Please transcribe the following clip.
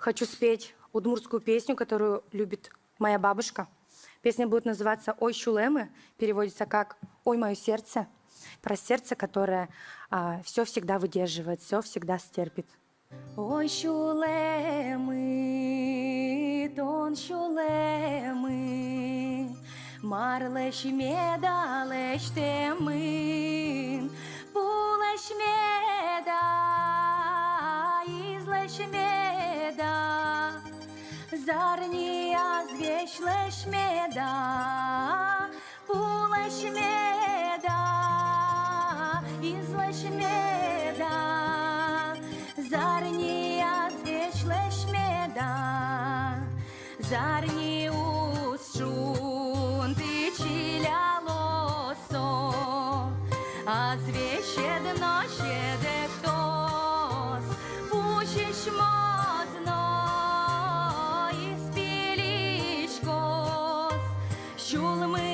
хочу спеть удмуртскую песню, которую любит моя бабушка. Песня будет называться «Ой, Шулемы», переводится как «Ой, мое сердце», про сердце, которое все всегда выдерживает, все всегда стерпит. Ой, Шулемы, тон Шулемы, марлеш медалеш темын, пулеш меда, излеш меда, зарния звешлеш меда, пулеш меда, излеш меда, зарния звешлеш меда, зарни ушун ты чилялосо, а звещедно щеде ктос, пущиш мозно, испилишкос, щулми